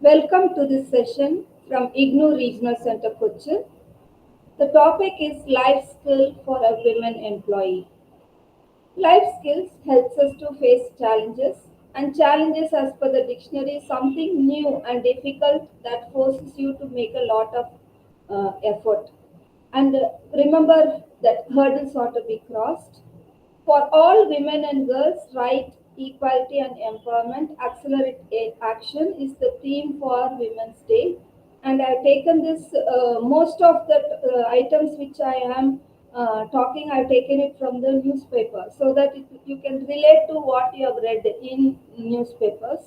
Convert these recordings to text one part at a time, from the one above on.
Welcome to this session from IGNOU Regional Centre Cochin. The topic is life skill for a women employee. Life skills helps us to face challenges, and challenges as per the dictionary is something new and difficult that forces you to make a lot of effort. And remember that hurdles ought to be crossed. For all women and girls, right, equality, and empowerment, accelerate action is the theme for Women's Day. And I've taken this, most of the items which I am talking, I've taken it from the newspaper so that you can relate to what you have read in newspapers.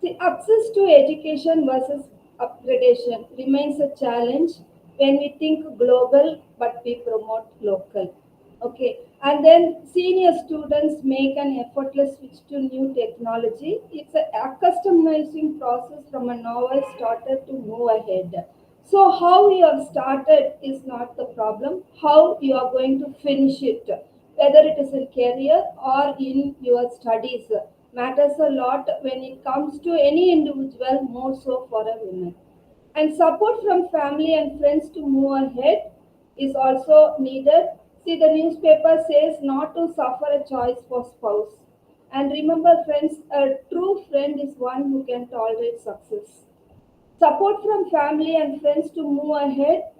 See, access to education versus upgradation remains a challenge when we think global but we promote local. Okay, and then senior students make an effortless switch to new technology. It's a customizing process from a novel starter to move ahead. So, how you have started is not the problem, how you are going to finish it, whether it is in career or in your studies, matters a lot when it comes to any individual, more so for a woman. And support from family and friends to move ahead is also needed. See, the newspaper says not to suffer a choice for spouse. And remember, friends, a true friend is one who can tolerate success. Support from family and friends to move ahead.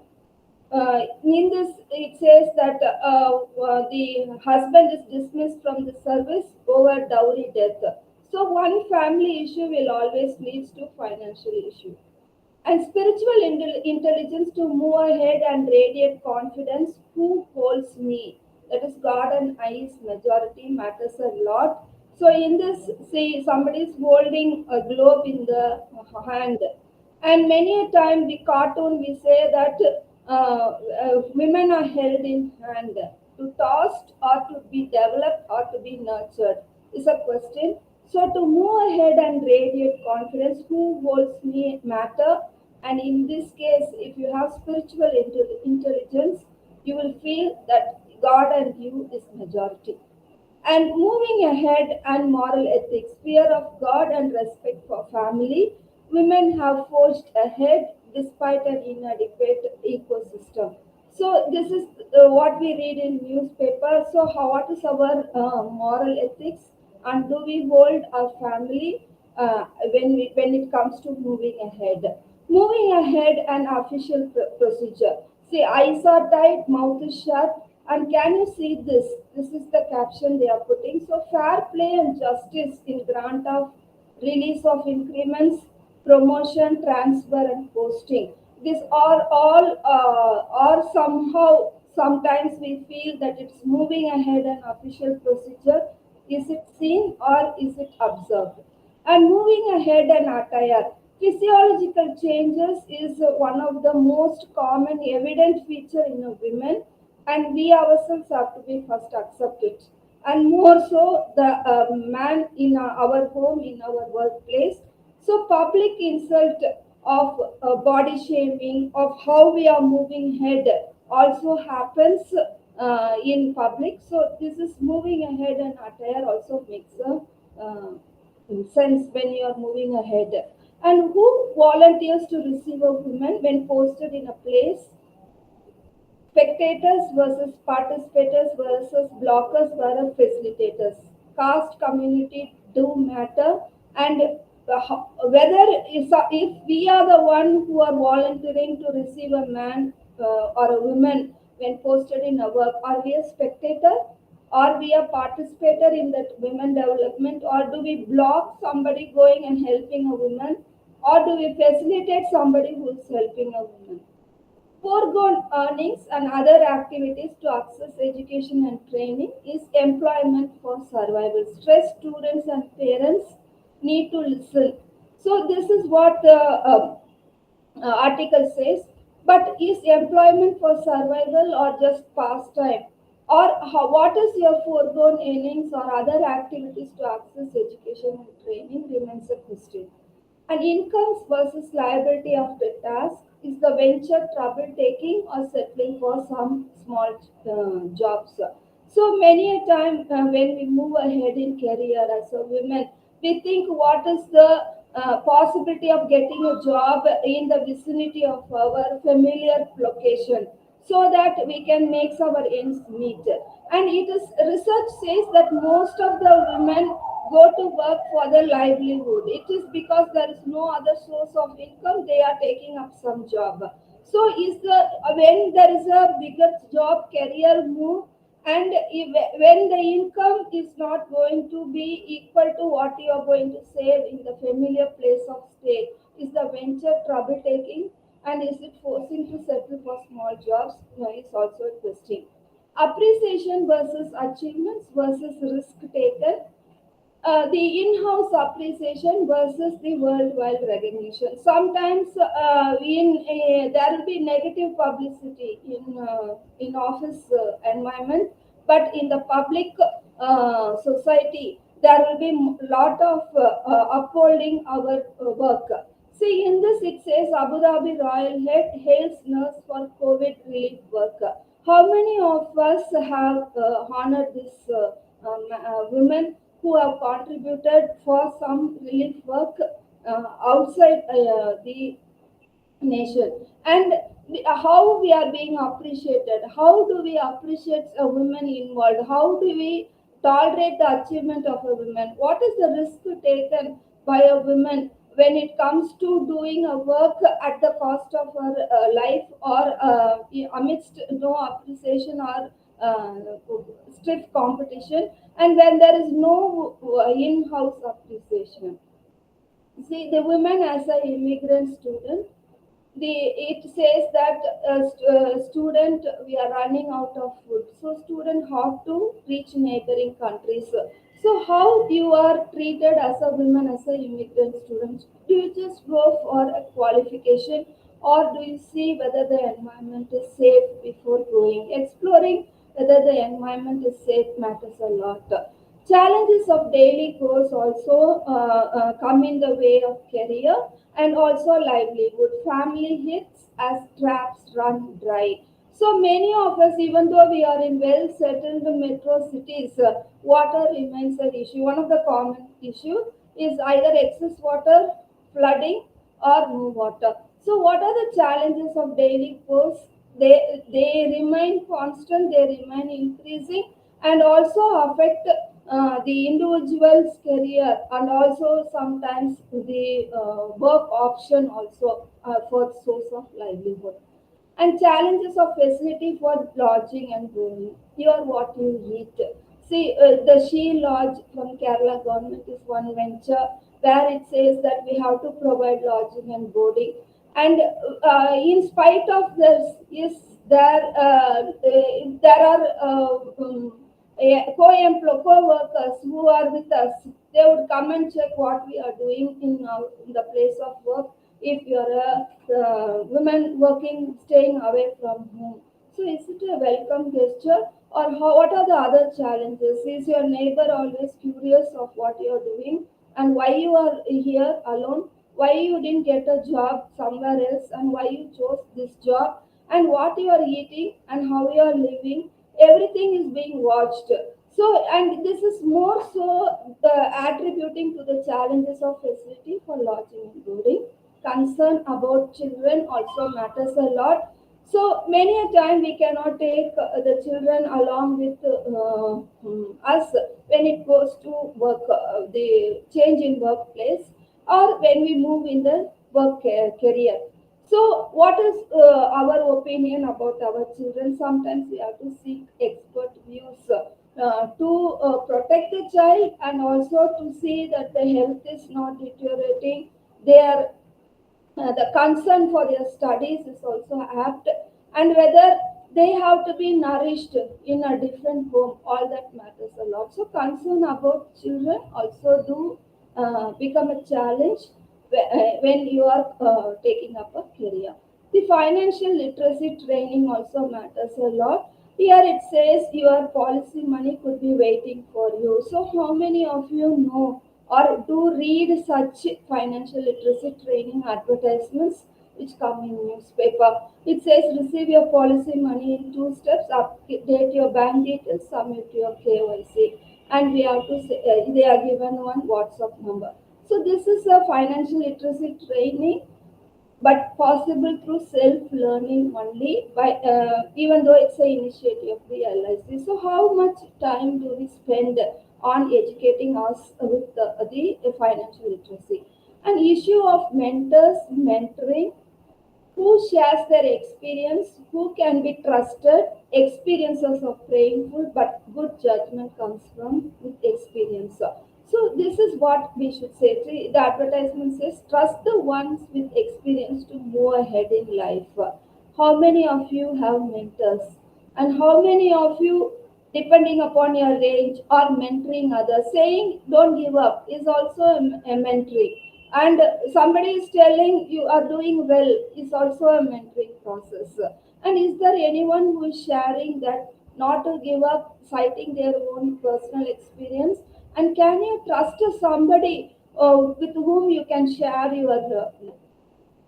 In this, it says that the husband is dismissed from the service over dowry death. So, one family issue will always lead to financial issue. And spiritual intelligence to move ahead and radiate confidence. Who holds me? That is God and I is majority matters a lot. So in this, see, somebody is holding a globe in the hand, and many a time the cartoon we say that women are held in hand to tossed or to be developed or to be nurtured is a question. So to move ahead and radiate confidence, who holds me matter. And in this case, if you have spiritual intelligence, you will feel that God and you is majority. And moving ahead and moral ethics, fear of God and respect for family, women have forged ahead despite an inadequate ecosystem. So this is what we read in newspaper. So what is our moral ethics, and do we hold our family when it comes to moving ahead? Moving ahead and official procedure. See, eyes are tight, mouth is shut, and can you see this? This is the caption they are putting. So, fair play and justice in grant of release of increments, promotion, transfer, and posting. These are all, or somehow, sometimes we feel that it's moving ahead an official procedure. Is it seen or is it observed? And moving ahead an attire. Physiological changes is one of the most common evident feature in a woman, and we ourselves have to be first accept it. And more so the man in our home, in our workplace. So public insult of body shaming, of how we are moving head also happens in public. So this is moving ahead, and attire also makes a sense when you are moving ahead. And who volunteers to receive a woman when posted in a place? Spectators versus participators versus blockers versus facilitators. Caste community do matter, and whether if we are the one who are volunteering to receive a man or a woman when posted in a work, are we a spectator? Are we a participator in that women development, or do we block somebody going and helping a woman, or do we facilitate somebody who is helping a woman? Foregone earnings and other activities to access education and training is employment for survival. Stressed students and parents need to listen. So this is what the article says. But is employment for survival or just pastime? Or what is your foregone earnings or other activities to access education and training remains a question. And incomes versus liability of the task, is the venture trouble taking or settling for some small jobs. So many a time when we move ahead in career as a women, we think what is the possibility of getting a job in the vicinity of our familiar location, so that we can make our ends meet. And it is research says that most of the women go to work for their livelihood. It is because there is no other source of income, they are taking up some job. So is the when there is a bigger job career move, and when the income is not going to be equal to what you are going to save in the familiar place of stay, is the venture trouble taking, and is it forcing to settle for small jobs? No, is also a question. Appreciation versus achievements versus risk taken, the in-house appreciation versus the worldwide recognition. Sometimes there will be negative publicity in office environment, but in the public society there will be lot of upholding our work. See, in this it says Abu Dhabi Royal Head hails nurse for COVID relief work. How many of us have honored this women who have contributed for some relief work outside the nation? And how we are being appreciated, how do we appreciate a woman involved, how do we tolerate the achievement of a woman, what is the risk taken by a woman when it comes to doing a work at the cost of her life, or amidst no appreciation or stiff competition, and when there is no in-house appreciation. See, the women as an immigrant student, the it says that student, we are running out of food, so student have to reach neighboring countries. So how you are treated as a woman, as a immigrant student? Do you just go for a qualification, or do you see whether the environment is safe before going? Exploring whether the environment is safe matters a lot. Challenges of daily course also come in the way of career and also livelihood. Family hits as traps run dry. So many of us, even though we are in well settled metro cities, water remains an issue. One of the common issue is either excess water, flooding, or no water. So what are the challenges of daily course? They remain constant, they remain increasing, and also affect the individual's career, and also sometimes the work option also for source of livelihood. And challenges of facility for lodging and boarding. Here, what you eat. See, the She Lodge from Kerala government is one venture where it says that we have to provide lodging and boarding. And in spite of this, is there are co-workers who are with us. They would come and check what we are doing in the place of work. If you're a woman working, staying away from home. So is it a welcome gesture, or what are the other challenges? Is your neighbor always curious of what you're doing, and why you are here alone? Why you didn't get a job somewhere else, and why you chose this job, and what you are eating, and how you are living? Everything is being watched. So, and this is more so attributing to the challenges of facility for lodging and boarding. Concern about children also matters a lot. So many a time we cannot take the children along with us when it goes to work, the change in workplace, or when we move in the career. So what is our opinion about our children? Sometimes we have to seek expert views to protect the child, and also to see that the health is not deteriorating. Their the concern for their studies is also apt, and whether they have to be nourished in a different home, all that matters a lot. So concern about children also do become a challenge when you are taking up a career. The financial literacy training also matters a lot. Here it says your policy money could be waiting for you. So how many of you know or do read such financial literacy training advertisements which come in newspaper? It says receive your policy money in 2 steps, update your bank details, submit your KYC, and we have to say, they are given one WhatsApp number. So this is a financial literacy training, but possible through self-learning only by even though it's an initiative of the LIC. So how much time do we spend on educating us with the financial literacy? An issue of mentors, mentoring, who shares their experience, who can be trusted. Experiences are painful, but good judgment comes from with experience. So this is what we should say. See, the advertisement says, trust the ones with experience to move ahead in life. How many of you have mentors? And how many of you, depending upon your range, are mentoring others? Saying don't give up is also a mentoring, and somebody is telling you are doing well is also a mentoring process. And is there anyone who is sharing that not to give up, citing their own personal experience? And can you trust somebody with whom you can share your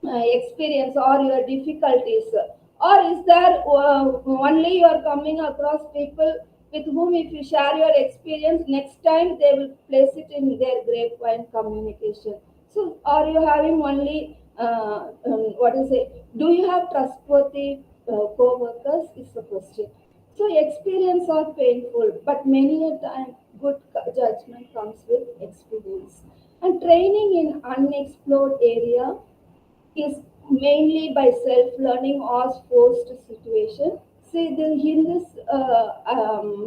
experience or your difficulties? Or is there only you are coming across people with whom if you share your experience, next time they will place it in their grapevine communication? So are you having only what is it, do you have trustworthy co-workers is the question. So experience are painful, but many a time good judgment comes with experience. And training in unexplored area is mainly by self-learning or forced situation. See, in this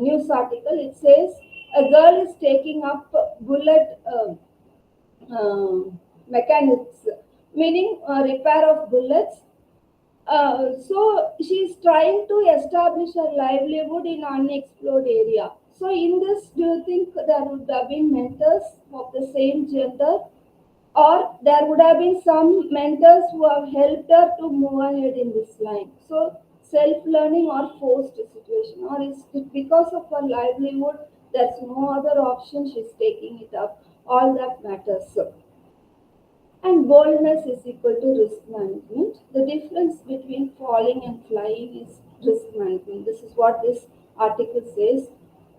news article, it says a girl is taking up bullet mechanics, meaning repair of bullets. So she's trying to establish her livelihood in unexplored area. So in this, do you think there would have been mentors of the same gender, or there would have been some mentors who have helped her to move ahead in this line? So self-learning or forced situation, or is it because of her livelihood, there's no other option, she's taking it up? All that matters. And boldness is equal to risk management. The difference between falling and flying is risk management. This is what this article says.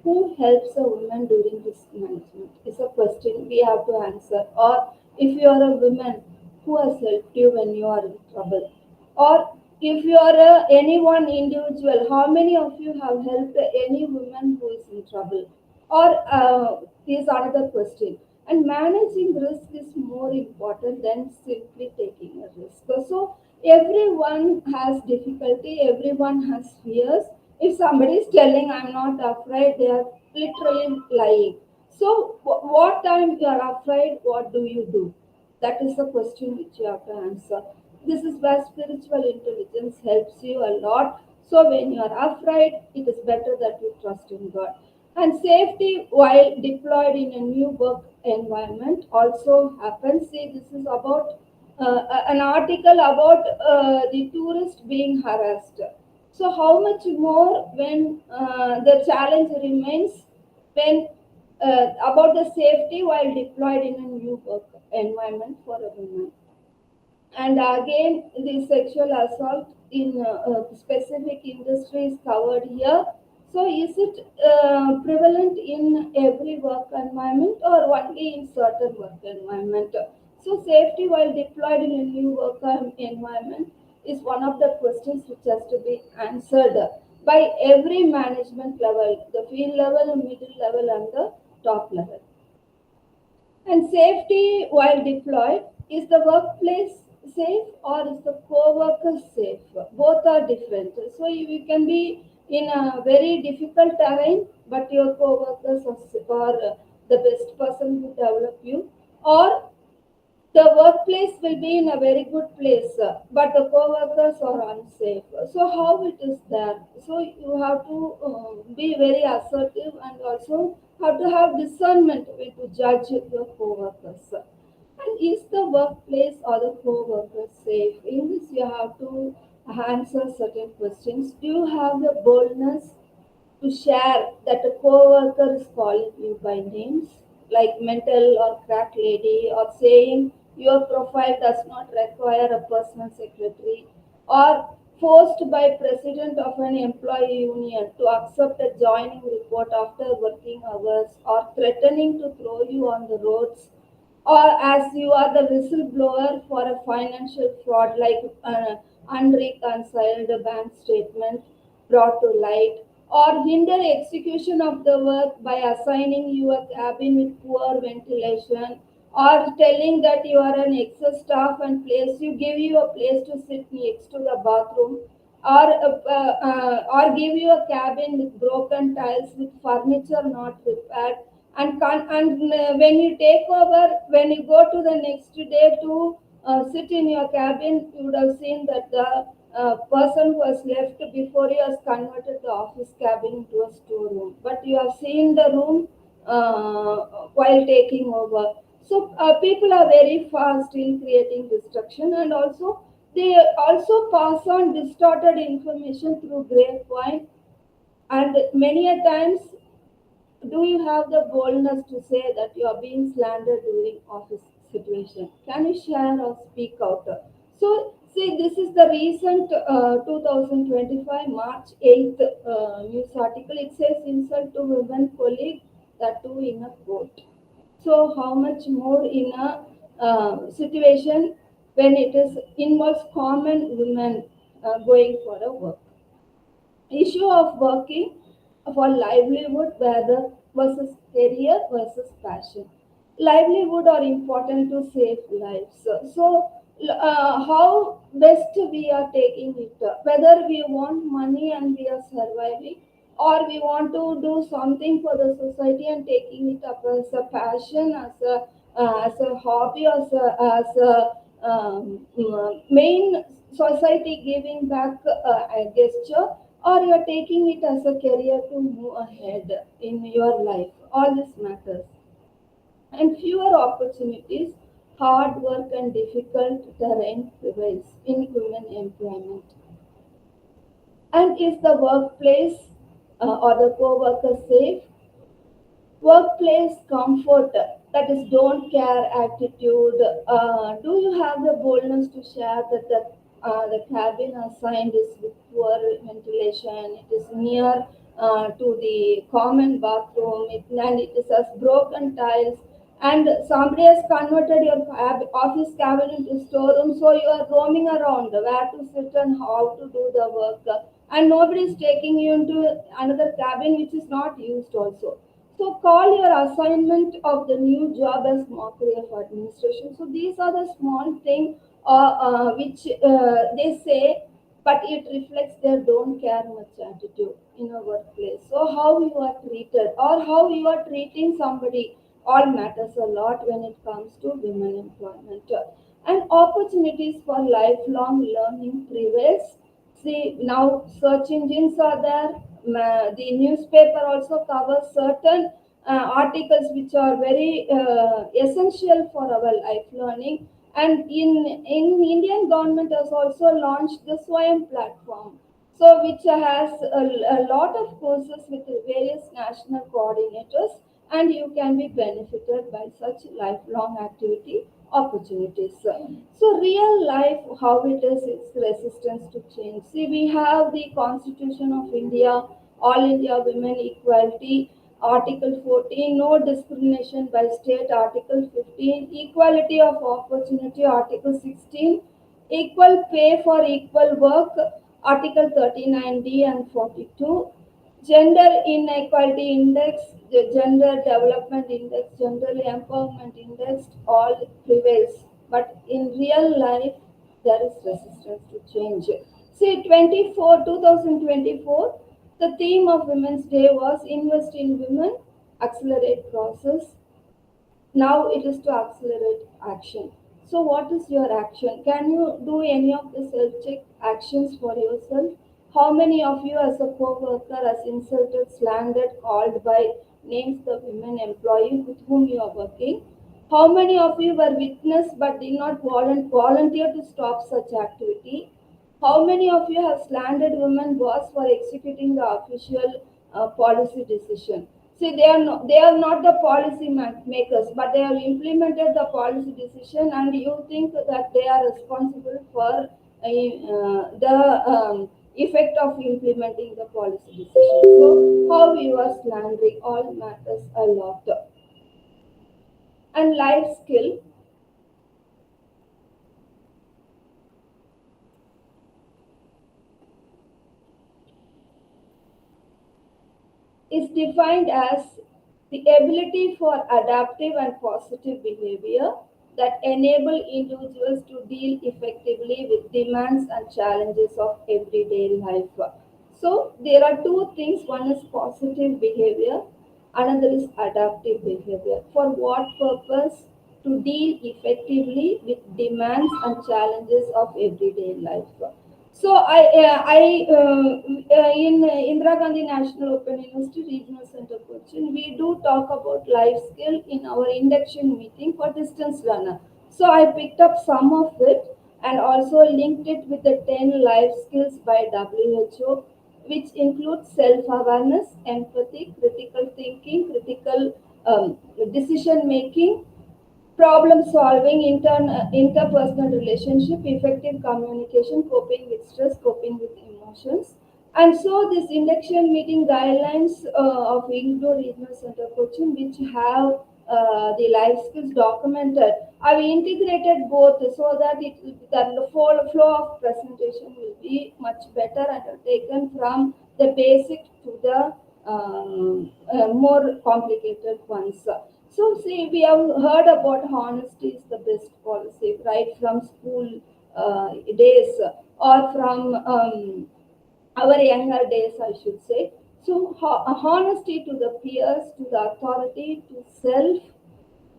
Who helps a woman during risk management is a question we have to answer. Or if you are a woman, who has helped you when you are in trouble? Or if you are any one individual, how many of you have helped any woman who is in trouble? Or is another question. And managing risk is more important than simply taking a risk. So everyone has difficulty, everyone has fears. If somebody is telling I'm not afraid, they are literally lying. So what time you are afraid, what do you do? That is the question which you have to answer. This is where spiritual intelligence helps you a lot. So when you are afraid, it is better that you trust in God. And safety while deployed in a new work environment also happens. See, this is about an article about the tourist being harassed. So how much more when the challenge remains when about the safety while deployed in a new work environment for a woman. And again, the sexual assault in specific industries covered here. So, is it prevalent in every work environment or only in certain work environment? So, safety while deployed in a new work environment is one of the questions which has to be answered by every management level, the field level, the middle level, and the top level. And safety while deployed, is the workplace safe or is the co-worker safe? Both are different. So you can be in a very difficult terrain, but your co-workers are the best person to develop you, or the workplace will be in a very good place, but the co-workers are unsafe. So how it is there? So you have to be very assertive and also have to have discernment way to judge your co-workers. And is the workplace or the co-workers safe? In this, you have to answer certain questions. Do you have the boldness to share that a coworker is calling you by names like mental or crack lady, or saying your profile does not require a personal secretary, or forced by president of an employee union to accept a joining report after working hours, or threatening to throw you on the roads, or as you are the whistleblower for a financial fraud like unreconciled bank statement brought to light, or hinder execution of the work by assigning you a cabin with poor ventilation, or telling that you are an excess staff and place you give you a place to sit next to the bathroom, or give you a cabin with broken tiles with furniture not repaired, and when you take over, when you go to the next day to sit in your cabin, you would have seen that the person who has left before you has converted the office cabin into a storeroom, but you have seen the room while taking over. So people are very fast in creating destruction, and also they also pass on distorted information through grapevine, and many a times do you have the boldness to say that you are being slandered during office situation? Can you share or speak out? So, see, this is the recent 2025 March 8th news article. It says insult to women colleague, that too in a court. So, how much more in a situation when it is involves common women going for a work? Issue of working for livelihood whether versus career versus passion. Livelihood are important to save lives. So how best we are taking it, whether we want money and we are surviving, or we want to do something for the society and taking it up as a passion, as a hobby, as a main society giving back a gesture, or you're taking it as a career to move ahead in your life. All this matters. And fewer opportunities, hard work and difficult terrain prevails in women employment. And is the workplace or the co-worker safe? Workplace comfort, that is don't care attitude. Do you have the boldness to share that the cabin assigned is with poor ventilation, it is near to the common bathroom, and it is has broken tiles, and somebody has converted your office cabin into storeroom, so you are roaming around where to sit and how to do the work, and nobody is taking you into another cabin which is not used also. So call your assignment of the new job as mockery of administration. So these are the small things which they say, but it reflects their don't care much attitude in a workplace. So how you are treated or how you are treating somebody all matters a lot when it comes to women employment. And opportunities for lifelong learning prevails. See, now search engines are there. The newspaper also covers certain articles which are very essential for our life learning. And in Indian government has also launched the Swayam platform, so which has a lot of courses with various national coordinators, and you can be benefited by such lifelong activity opportunities. So real life, how it is, its resistance to change. See, we have the Constitution of India, All India Women Equality, Article 14, no discrimination by state, Article 15, equality of opportunity, Article 16, equal pay for equal work, Article 39D and 42, gender inequality index, the gender development index, gender empowerment index, all prevails. But in real life, there is resistance to change. See, 2024, the theme of Women's Day was Invest in Women, Accelerate Process. Now it is to accelerate action. So, what is your action? Can you do any of the self check actions for yourself? How many of you, as a co worker, has insulted, slandered, called by names the women employee with whom you are working? How many of you were witness but did not volunteer to stop such activity? How many of you have slandered women boss for executing the official policy decision? See, they are not the policy makers, but they have implemented the policy decision, and you think that they are responsible for the effect of implementing the policy decision. So, how you are slandering all matters a lot. And life skill is defined as the ability for adaptive and positive behavior that enable individuals to deal effectively with demands and challenges of everyday life. So there are two things. One is positive behavior, another is adaptive behavior. For what purpose? To deal effectively with demands and challenges of everyday life. So in Indira Gandhi National Open University Regional Centre Cochin, we do talk about life skill in our induction meeting for distance learner. So I picked up some of it and also linked it with the 10 life skills by WHO, which include self-awareness, empathy, critical thinking, critical decision making, problem solving, interpersonal relationship, effective communication, coping with stress, coping with emotions. And so this induction meeting guidelines of IGNOU Regional Centre Cochin, which have the life skills documented, I've integrated both so that the flow of presentation will be much better and taken from the basic to the more complicated ones. So, see, we have heard about honesty is the best policy, right from school days or from our younger days, I should say. So, honesty to the peers, to the authority, to self,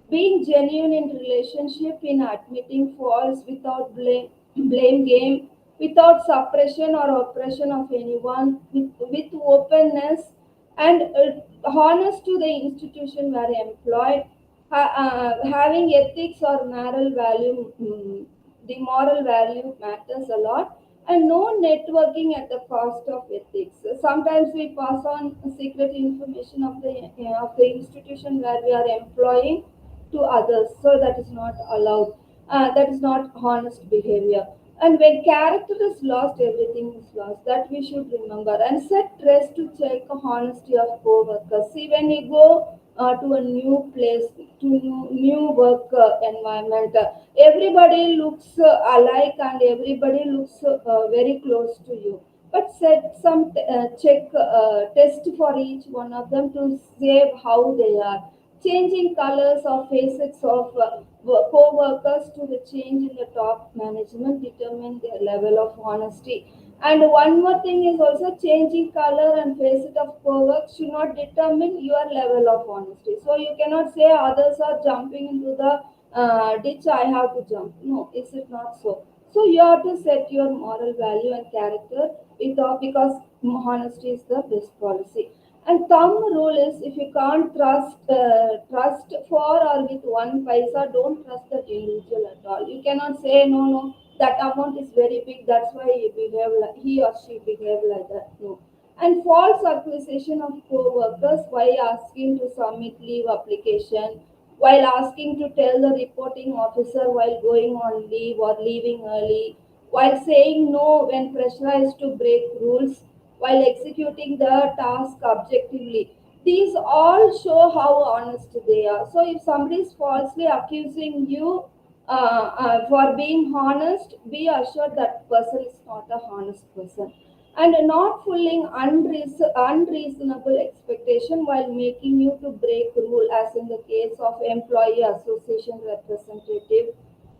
being genuine in relationship, in admitting faults without blame game, without suppression or oppression of anyone, with openness and honest to the institution where employed, having ethics or moral value. The moral value matters a lot, and no networking at the cost of ethics. Sometimes we pass on secret information of the institution where we are employing to others, so that is not allowed. That is not honest behavior. And when character is lost, everything is lost. That we should remember. And set rest to check honesty of co-workers. See, when you go to a new place, to new work environment, everybody looks alike and everybody looks very close to you. But set some check test for each one of them to save how they are. Changing colors or facets of co-workers to the change in the top management determine their level of honesty. And one more thing is also changing color and facet of co-work should not determine your level of honesty. So you cannot say others are jumping into the ditch, I have to jump. No, is it not so? So you have to set your moral value and character because honesty is the best policy. And thumb rule is if you can't trust for or with one paisa, don't trust that individual at all. You cannot say no, no, that amount is very big. That's why he or she behave like that. No. And false accusation of co-workers while asking to submit leave application, while asking to tell the reporting officer while going on leave or leaving early, while saying no when pressurized to break rules, while executing the task objectively. These all show how honest they are. So, if somebody is falsely accusing you for being honest, be assured that person is not a honest person. And not fulfilling unreasonable expectation while making you to break rule, as in the case of employee association representative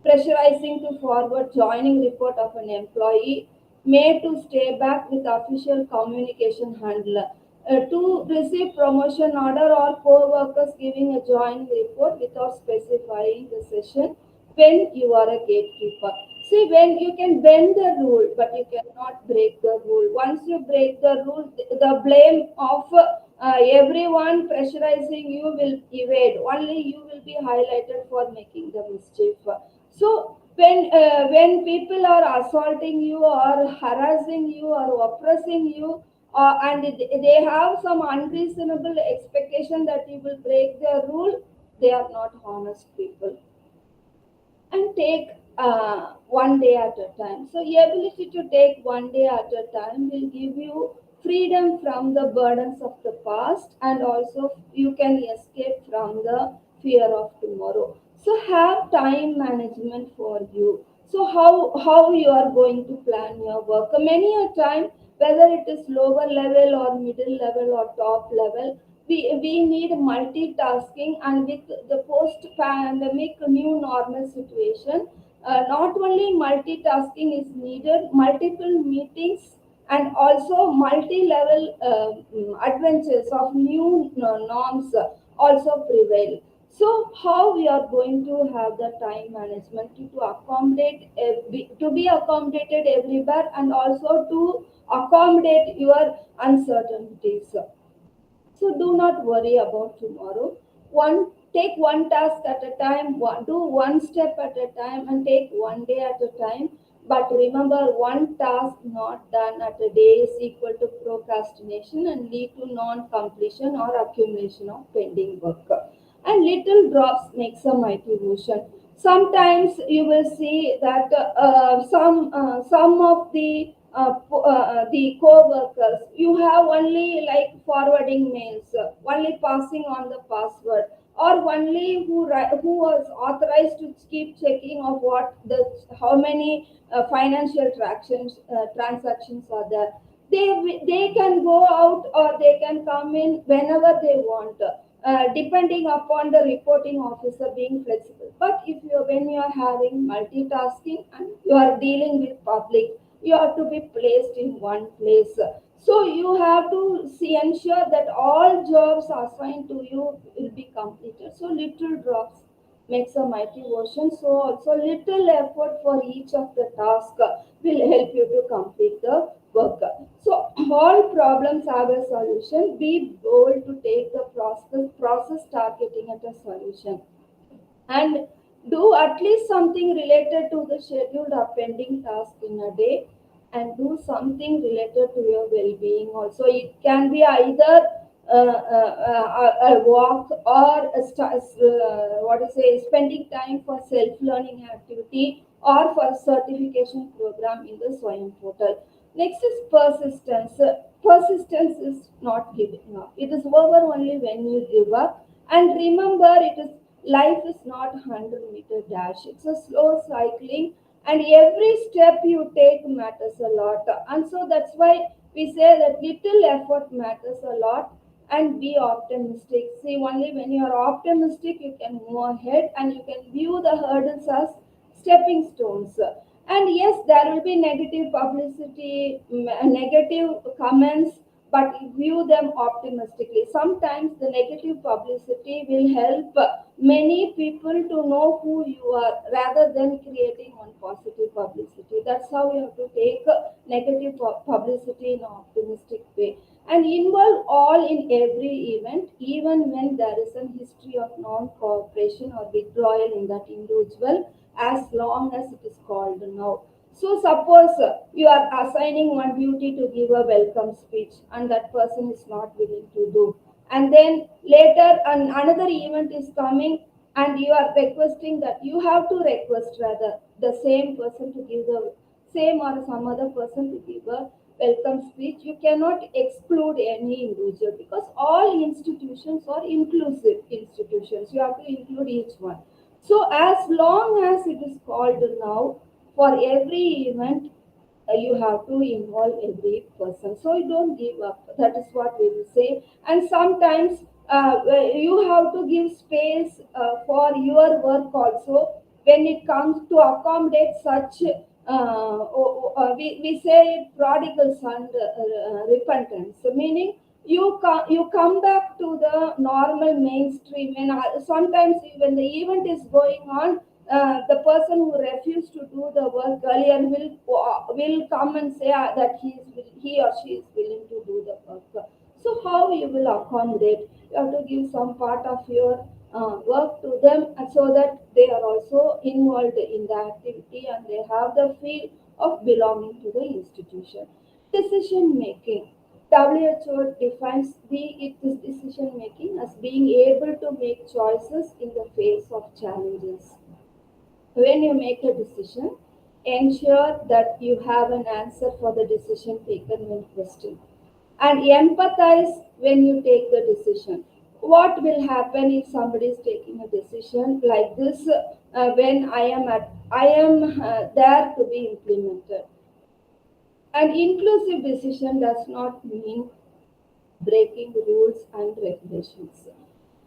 pressurizing to forward joining report of an employee, made to stay back with official communication handler, to receive promotion order or co-workers giving a joining report without specifying the session when you are a gatekeeper. See, when you can bend the rule, but you cannot break the rule. Once you break the rule, the blame of everyone pressurizing you will evade. Only you will be highlighted for making the mischief. So when people are assaulting you or harassing you or oppressing you, and they have some unreasonable expectation that you will break their rule, they are not honest people. And take one day at a time. So, the ability to take one day at a time will give you freedom from the burdens of the past, and also you can escape from the fear of tomorrow. So have time management for you. So how you are going to plan your work? Many a time, whether it is lower level or middle level or top level, we need multitasking, and with the post pandemic new normal situation, not only multitasking is needed, multiple meetings and also multi-level adventures of new norms also prevail. So how we are going to have the time management to accommodate to be accommodated everywhere, and also to accommodate your uncertainties. So do not worry about tomorrow. Take one task at a time, do one step at a time, and take one day at a time. But remember, one task not done at a day is equal to procrastination and lead to non-completion or accumulation of pending work. And little drops makes a mighty ocean. Sometimes you will see that some of the co-workers, you have only like forwarding mails, only passing on the password, or only who was authorized to keep checking of what the how many financial transactions are there. They can go out or they can come in whenever they want, depending upon the reporting officer being flexible. But if you when you are having multitasking and you are dealing with public, you have to be placed in one place. So you have to ensure that all jobs assigned to you will be completed. So little drops makes a mighty ocean. So also little effort for each of the tasks will help you to complete the work. So all problems have a solution. Be bold to take the process targeting at a solution, and do at least something related to the scheduled or pending task in a day, and do something related to your well-being also. It can be either a walk or what to say, spending time for self-learning activity or for certification program in the Swayam portal. Next is persistence. Persistence is not giving up. It is over only when you give up. And remember, it is life is not 100-meter dash. It's a slow cycling, and every step you take matters a lot. And so that's why we say that little effort matters a lot, and be optimistic. See, only when you are optimistic, you can move ahead and you can view the hurdles as stepping stones. And yes, there will be negative publicity, negative comments, but view them optimistically. Sometimes the negative publicity will help many people to know who you are rather than creating one positive publicity. That's how you have to take negative publicity in an optimistic way, and involve all in every event, even when there is a history of non-cooperation or withdrawal in that individual, as long as it is called now. So suppose you are assigning one duty to give a welcome speech and that person is not willing to do. And then later another event is coming and you are requesting that you have to request rather the same person to give the same or some other person to give a welcome speech. You cannot exclude any individual because all institutions are inclusive institutions. You have to include each one. So as long as it is called now, for every event, you have to involve every person. So you don't give up. That is what we will say. And sometimes you have to give space for your work also when it comes to accommodate such. We say prodigal son repentance, meaning you come back to the normal mainstream. And sometimes when the event is going on, the person who refused to do the work earlier will come and say that he or she is willing to do the work. So how you will accommodate? You have to give some part of your work to them, and so that they are also involved in the activity and they have the feel of belonging to the institution. Decision making. WHO defines its decision making as being able to make choices in the face of challenges. When you make a decision, ensure that you have an answer for the decision taken when questioned. And empathize when you take the decision. what will happen if somebody is taking a decision like this when I am there to be implemented. An inclusive decision does not mean breaking rules and regulations.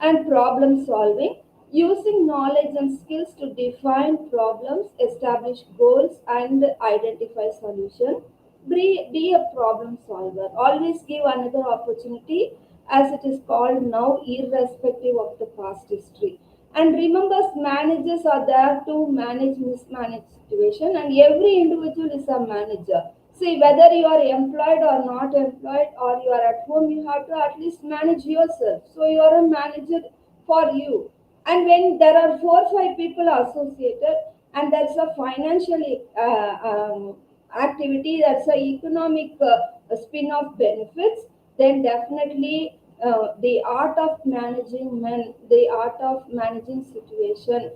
And problem solving, using knowledge and skills to define problems, establish goals, and identify solutions. Be a problem solver. Always give another opportunity, as it is called now, irrespective of the past history. And remember, managers are there to manage mismanaged situation, and every individual is a manager. See, whether you are employed or not employed, or you are at home, you have to at least manage yourself. So you are a manager for you. And when there are 4 or 5 people associated, and that's a financial activity, that's a economic spin-off benefits, then definitely the art of managing men, the art of managing situation,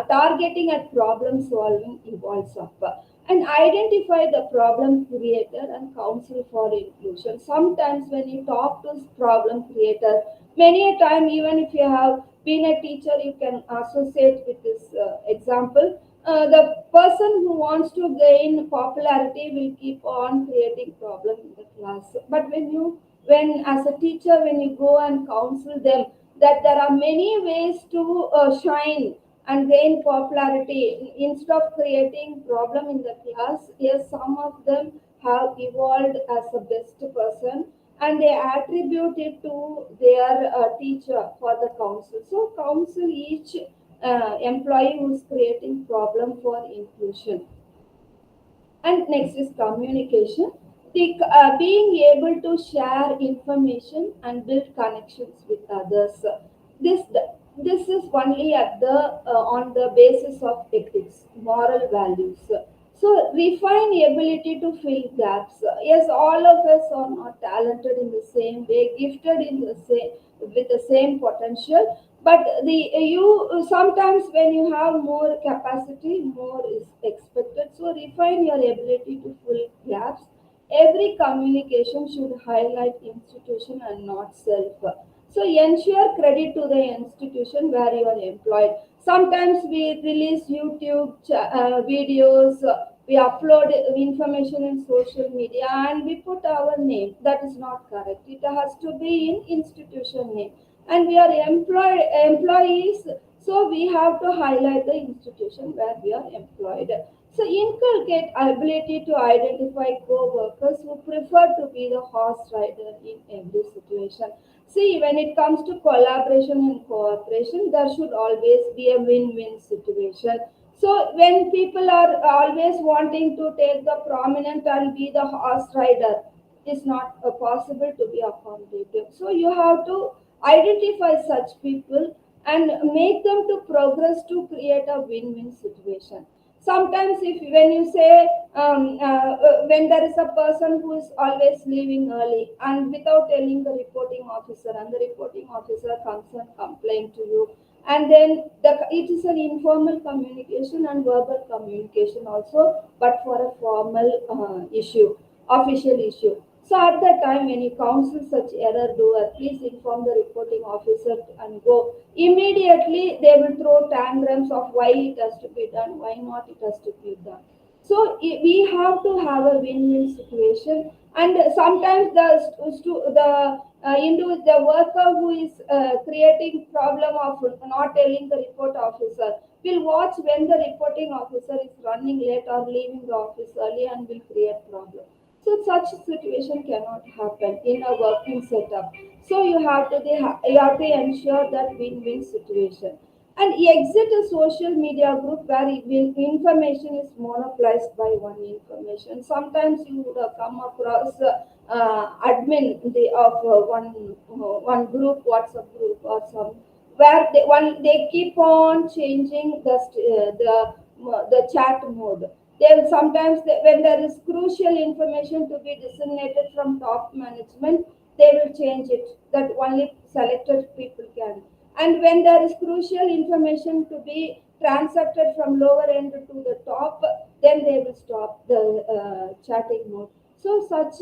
targeting at problem solving evolves up. And identify the problem creator and counsel for inclusion. Sometimes when you talk to problem creator, many a time, even if you have been a teacher, you can associate with this example. The person who wants to gain popularity will keep on creating problem in the class. But when as a teacher, when you go and counsel them that there are many ways to shine and gain popularity instead of creating problem in the class, yes, some of them have evolved as a best person, and they attribute it to their teacher for the council. So council each employee who's creating problem for inclusion. And next is communication. Being able to share information and build connections with others. This this is only at the on the basis of ethics, moral values. So refine ability to fill gaps. Yes, all of us are not talented in the same way, gifted in the same with the same potential. But the you sometimes when you have more capacity, more is expected. So refine your ability to fill gaps. Every communication should highlight institution and not self. So ensure credit to the institution where you are employed. Sometimes we release YouTube videos, we upload information in social media, and we put our name. That is not correct. It has to be in institution name. And we are employees, so we have to highlight the institution where we are employed. So inculcate ability to identify co-workers who prefer to be the horse rider in every situation. See, when it comes to collaboration and cooperation, there should always be a win-win situation. So when people are always wanting to take the prominent and be the horse rider, it is not possible to be accommodative. So you have to identify such people and make them to progress to create a win-win situation. Sometimes if when you say when there is a person who is always leaving early and without telling the reporting officer, and the reporting officer comes and complain to you, and then it is an informal communication and verbal communication also, but for a formal issue, official issue. So at that time, when you counsel such error doer, please inform the reporting officer and go. Immediately, they will throw tantrums of why it has to be done, why not it has to be done. So we have to have a win-win situation. And sometimes the worker who is creating problem of not telling the report officer will watch when the reporting officer is running late or leaving the office early and will create problem. So such situation cannot happen in a working setup. So you have to ensure that win-win situation. And exit a social media group where information is monopolized by one information. Sometimes you would have come across admin of one group, WhatsApp group or some, where they keep on changing the chat mode. They will sometimes, when there is crucial information to be disseminated from top management, they will change it that only selected people can. And when there is crucial information to be transacted from lower end to the top, then they will stop the chatting mode. So such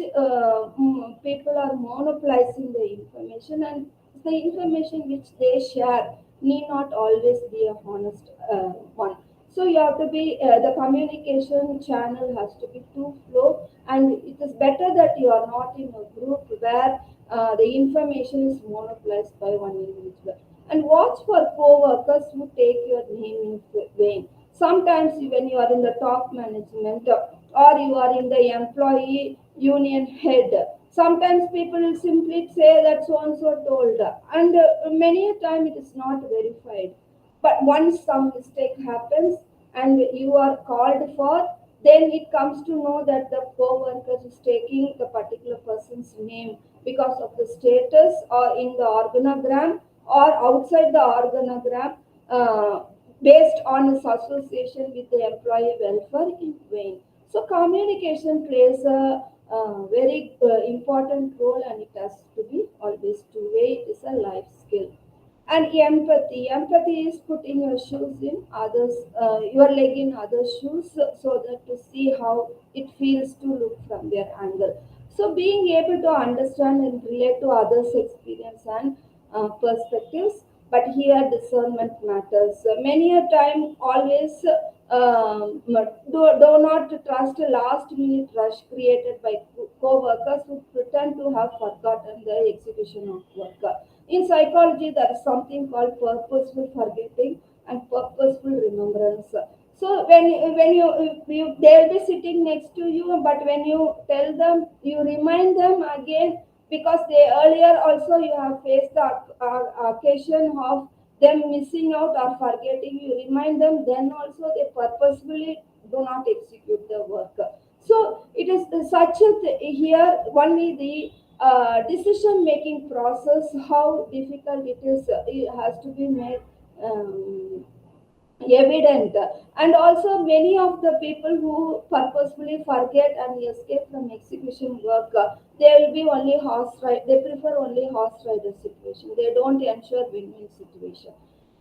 people are monopolizing the information, and the information which they share need not always be a honest one. So you have to be the communication channel has to be two flow, and it is better that you are not in a group where the information is monopolized by one individual. And watch for co-workers who take your name in vain. Sometimes when you are in the top management or you are in the employee union head, sometimes people will simply say that so and so told, and many a time it is not verified. But once some mistake happens and you are called for, then it comes to know that the co-worker is taking the particular person's name because of the status or in the organogram or outside the organogram, uh, based on his association with the employee welfare in vain. So communication plays a very important role, and it has to be always two-way. It is a life skill. And empathy is putting your shoes in others, your leg in others shoes, so that to see how it feels to look from their angle. So being able to understand and relate to others experience and perspectives, but here discernment matters. Many a time always do not trust a last minute rush created by co-workers who pretend to have forgotten the execution of work. In psychology, there is something called purposeful forgetting and purposeful remembrance. So they'll be sitting next to you, but when you tell them, you remind them again, because they earlier also you have faced the occasion of them missing out or forgetting. You remind them, then also they purposefully do not execute the work. So it is such a here only the decision making process, how difficult it is, it has to be made um, evident. And also many of the people who purposefully forget and escape from execution work, they will be only horse ride, they prefer only horse rider situation, they don't ensure win-win situation.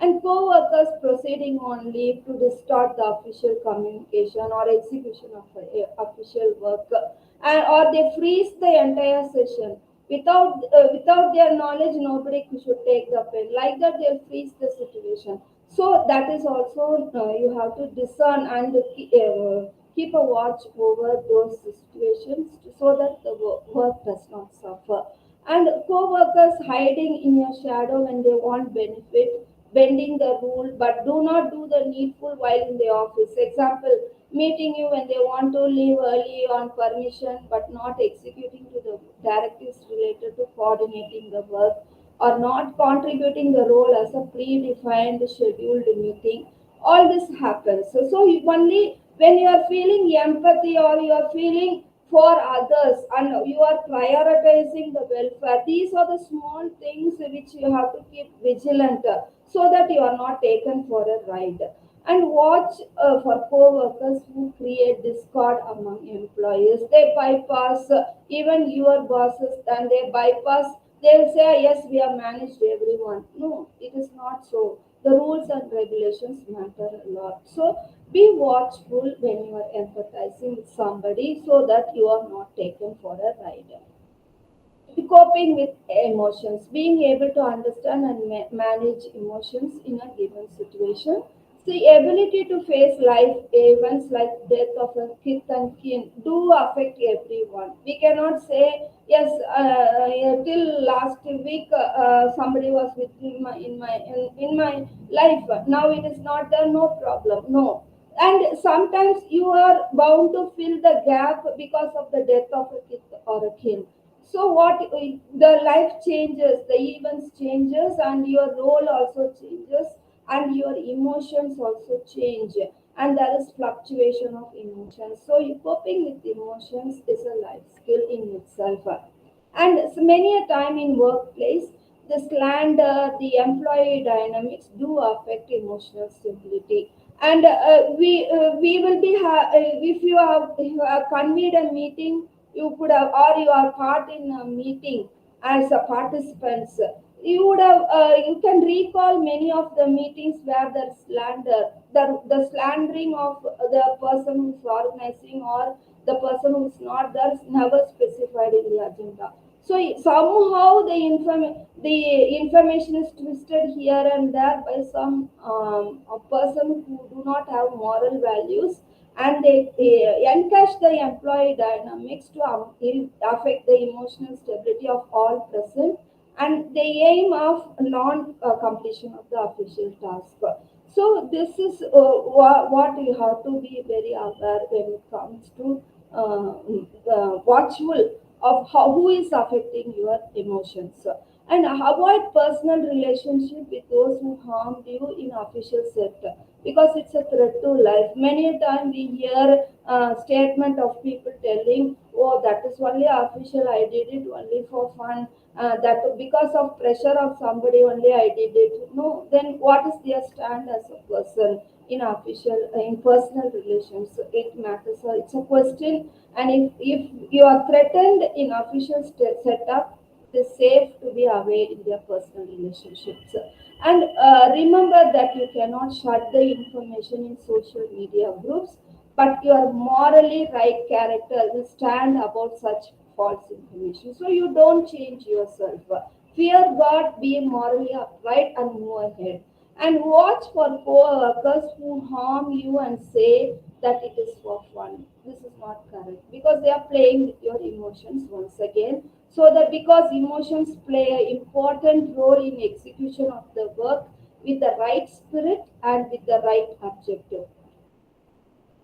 And co-workers proceeding on leave to distort the official communication or execution of official work, and or they freeze the entire session. Without their knowledge, nobody should take the pen. Like that, they'll freeze the situation. So that is also you have to discern and keep a watch over those situations so that the work does not suffer. And co-workers hiding in your shadow when they want benefit, bending the rule, but do not do the needful while in the office. Example, meeting you when they want to leave early on permission, but not executing to the directives related to coordinating the work, or not contributing the role as a predefined scheduled meeting. All this happens. Only when you are feeling empathy or you are feeling for others and you are prioritizing the welfare, these are the small things which you have to keep vigilant, so that you are not taken for a ride. And watch for co-workers who create discord among employees. They bypass even your bosses, and they bypass, they'll say, yes, we have managed everyone. No, it is not so. The rules and regulations matter a lot. So be watchful when you are empathizing with somebody, so that you are not taken for a ride. Coping with emotions, being able to understand and manage emotions in a given situation. The ability to face life events like death of a kith and kin do affect everyone. We cannot say, yes, till last week somebody was with me in my life. Now it is not there, no problem. No. And sometimes you are bound to fill the gap because of the death of a kith or a kin. So what the life changes, the events changes, and your role also changes, and your emotions also change, and there is fluctuation of emotions. So you coping with emotions is a life skill in itself. And so many a time in workplace, the slander, the employee dynamics do affect emotional stability. And we will be if you have convened a meeting, you could have, or you are part in a meeting as a participants, you would have you can recall many of the meetings where the slander, the slandering of the person who's organizing or the person who's not there is never specified in the agenda. So somehow the information is twisted here and there by some a person who do not have moral values, and they encash the employee dynamics to affect the emotional stability of all present, and the aim of non-completion of the official task. So this is what you have to be very aware when it comes to watchful of who is affecting your emotions, and avoid personal relationship with those who harmed you in official sector, because it's a threat to life. Many a time we hear statement of people telling, oh, that is only official, I did it only for fun, that because of pressure of somebody only I did it. No, then what is their stand as a person in official in personal relations? It matters. So it's a question. And if you are threatened in official setup, it is safe to be away in their personal relationships. And remember that you cannot shut the information in social media groups, but your morally right character will stand about such false information. So you don't change yourself. Fear God, be morally upright, and move ahead. And watch for co-workers who harm you and say that it is for fun. This is not correct, because they are playing with your emotions once again. So that because emotions play an important role in execution of the work with the right spirit and with the right objective.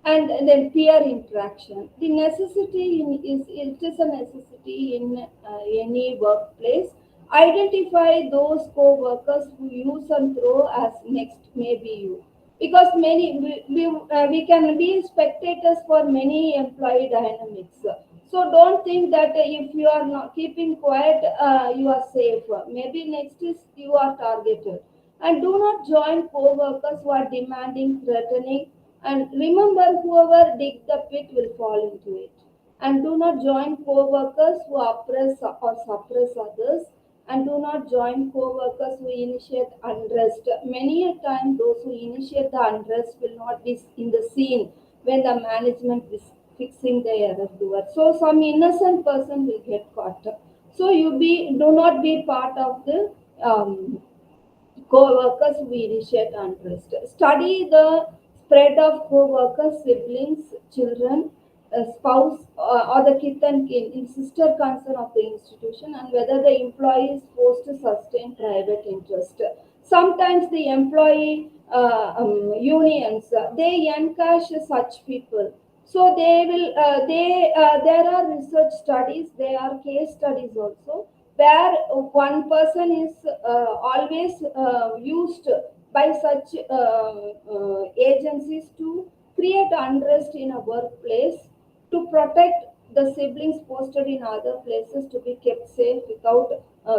And then peer interaction, the necessity in is it is a necessity in any workplace. Identify those co-workers who use and throw as next maybe you, because we can be spectators for many employee dynamics. So don't think that if you are not keeping quiet, you are safe. Maybe next is you are targeted. And do not join co-workers who are demanding, threatening, and remember, whoever digs the pit will fall into it. And do not join co-workers who oppress or suppress others. And do not join co-workers who initiate unrest. Many a time, those who initiate the unrest will not be in the scene when the management is fixing the error doer. So some innocent person will get caught. So do not be part of the co-workers who initiate unrest. Study the spread of co-workers, siblings, children, spouse, or the kith and kin in sister concern of the institution, and whether the employee is forced to sustain private interest. Sometimes the employee unions they encash such people. So there are research studies, there are case studies also, where one person is always used by such agencies to create unrest in a workplace, to protect the siblings posted in other places to be kept safe without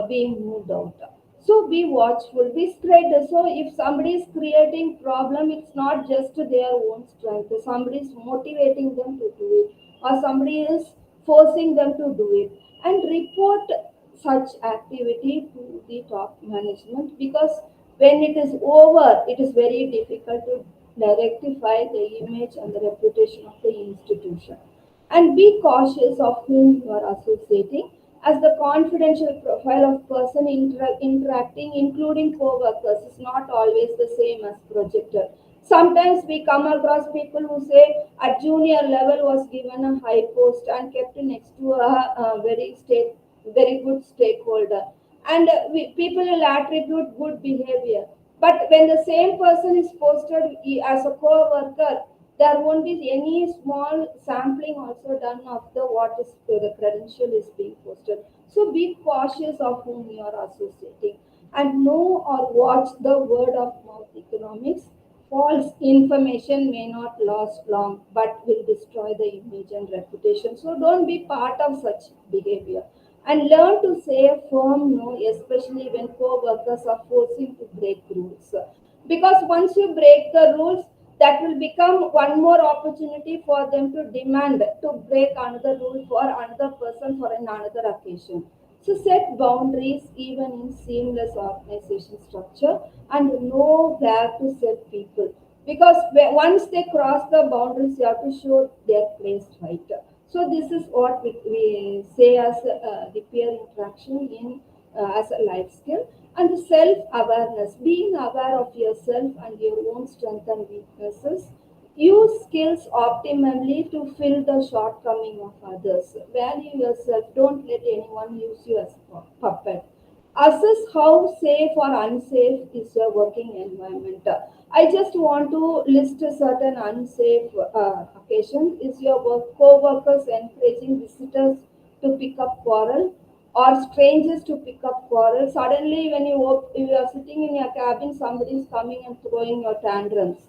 being moved out. So be watchful, be spread. So if somebody is creating problem, it's not just their own strength. Somebody is motivating them to do it, or somebody is forcing them to do it. And report such activity to the top management, because when it is over, it is very difficult to rectify the image and the reputation of the institution. And be cautious of whom you are associating, as the confidential profile of person interacting, including co-workers, is not always the same as projected. Sometimes we come across people who say at junior level was given a high post and kept next to a very good stakeholder, and people will attribute good behavior. But when the same person is posted as a co-worker, there won't be any small sampling also done of the what is the credential is being posted. So be cautious of whom you are associating, and know or watch the word of mouth economics. False information may not last long, but will destroy the image and reputation. So don't be part of such behavior, and learn to say a firm no, especially when co-workers are forcing to break rules. Because once you break the rules, that will become one more opportunity for them to demand to break another rule for another person for another occasion. So set boundaries even in seamless organization structure, and know where to set people. Because once they cross the boundaries, you have to show their place right. So this is what we say as the peer interaction in as a life skill. And the self awareness, being aware of yourself and your own strengths and weaknesses. Use skills optimally to fill the shortcoming of others. Value yourself. Don't let anyone use you as a puppet. Assess how safe or unsafe is your working environment. I just want to list a certain unsafe occasions. Is your co-workers encouraging visitors to pick up quarrel or strangers to pick up quarrel? Suddenly, when you are sitting in your cabin, somebody is coming and throwing your tantrums.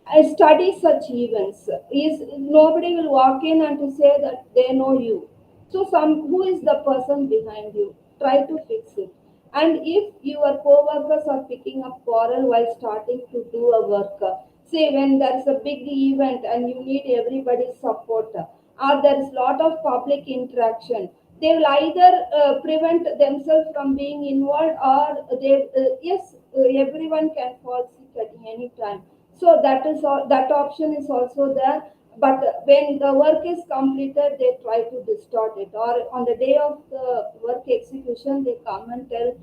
I study such events. Is nobody will walk in and to say that they know you. So some who is the person behind you? Try to fix it. And if your co-workers are picking up quarrel while starting to do a work, say when there's a big event and you need everybody's support, or there is lot of public interaction, they will either prevent themselves from being involved, or they yes, everyone can fall sick at any time. So that is all, that option is also there. But when the work is completed, they try to distort it, or on the day of the work execution they come and tell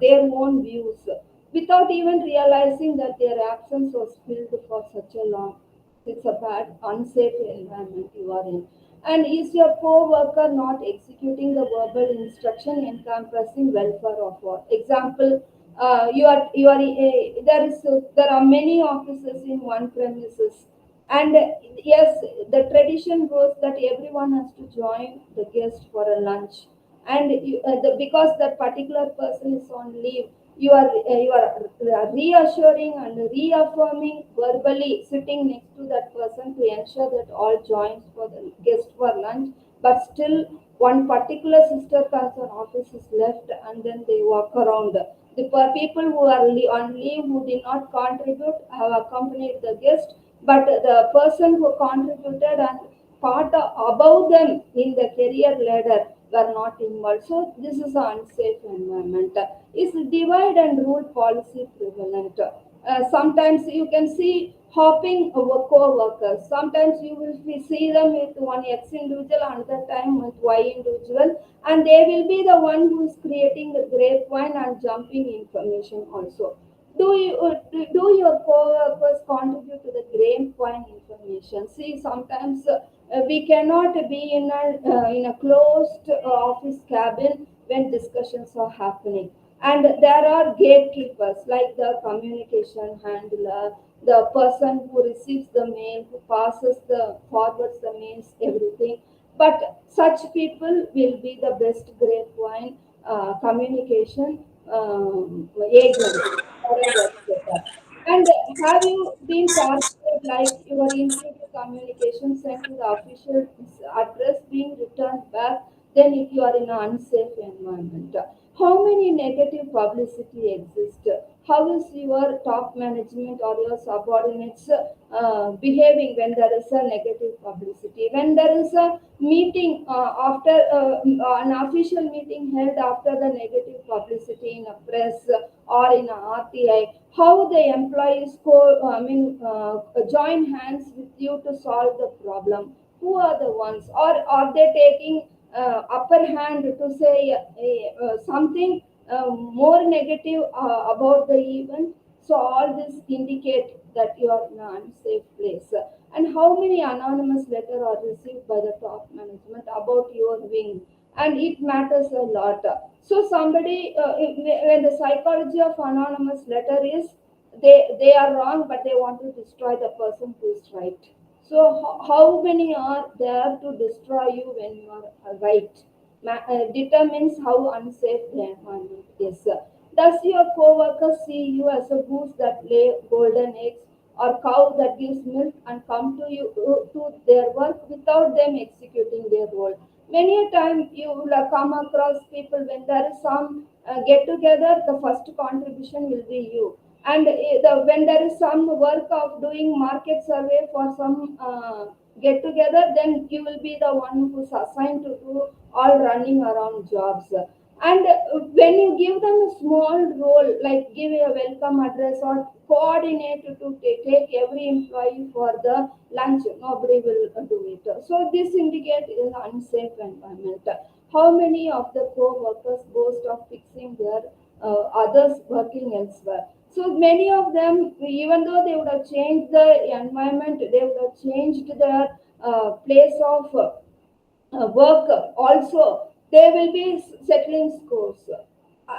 their own views without even realizing that their absence was filled for such a long. It's a bad unsafe environment you are in. And is your co-worker not executing the verbal instruction encompassing welfare of all? Example, there are many offices in one premises, and yes, the tradition goes that everyone has to join the guest for a lunch, and because that particular person is on leave, you are reassuring and reaffirming verbally, sitting next to that person to ensure that all joins for the guest for lunch. But still, one particular sister concern office is left, and then they walk around. The people who are on leave, who did not contribute, have accompanied the guest, but the person who contributed and part above them in the career ladder were not involved. So this is an unsafe environment. Is divide and rule policy prevalent? Sometimes you can see hopping over co-workers. Sometimes you will see them with one X individual, another time with Y individual, and they will be the one who is creating the grapevine and jumping information also. Do your co-workers contribute to the grapevine information? See, sometimes we cannot be in a closed office cabin when discussions are happening, and there are gatekeepers like the communication handler, the person who receives the mail, who passes the forwards the mails, everything. But such people will be the best grapevine communication agents for a work setup. And have you been targeted like your interview communication sent to the official address being returned back? Then if you are in an unsafe environment, how many negative publicity exists? How is your top management or your subordinates behaving when there is a negative publicity? When there is a meeting after an official meeting held after the negative publicity in a press or in a RTI, how the employees join hands with you to solve the problem? Who are the ones, or are they taking upper hand to say something more negative about the event? So all this indicate that you are in an unsafe place. And how many anonymous letters are received by the top management about your wing? And it matters a lot. So somebody, when the psychology of anonymous letter is they are wrong, but they want to destroy the person who is right. So how many are there to destroy you when you are right? Determines how unsafe the environment is. Does your coworker see you as a goose that lay golden eggs, or cow that gives milk and come to you to their work without them executing their role? Many a time you will come across people when there is some get together, the first contribution will be you. And when there is some work of doing market survey for some get together, then you will be the one who's assigned to do all running around jobs. And when you give them a small role, like give a welcome address or coordinate to take every employee for the lunch, nobody will do it. So this indicates an unsafe environment. How many of the co-workers boast of fixing their others working elsewhere? So many of them, even though they would have changed the environment, they would have changed their place of work also, they will be settling scores.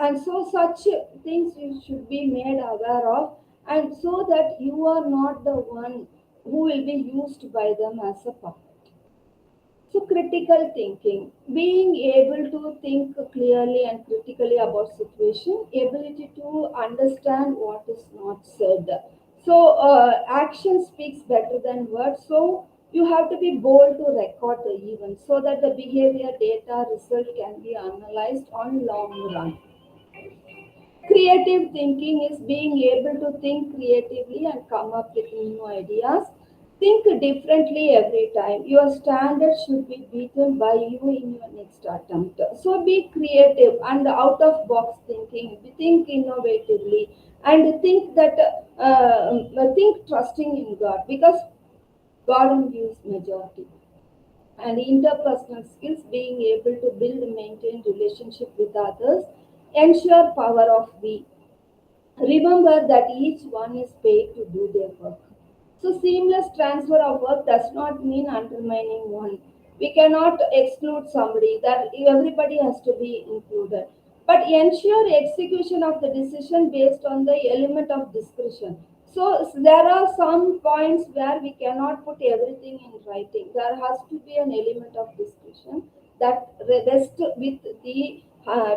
And so such things you should be made aware of, and so that you are not the one who will be used by them as a puppet. So critical thinking, being able to think clearly and critically about situation, ability to understand what is not said. So action speaks better than words. So you have to be bold to record the event so that the behavior data result can be analyzed on long run. Creative thinking is being able to think creatively and come up with new ideas. Think differently every time. Your standard should be beaten by you in your next attempt. So be creative and out of box thinking. Think innovatively and think trusting in God, because God gives majority. And interpersonal skills, being able to build and maintain relationship with others, ensure power of we. Remember that each one is paid to do their work. So, seamless transfer of work does not mean undermining one. We cannot exclude somebody, that everybody has to be included. But ensure execution of the decision based on the element of discretion. So, there are some points where we cannot put everything in writing. There has to be an element of discretion that rests with the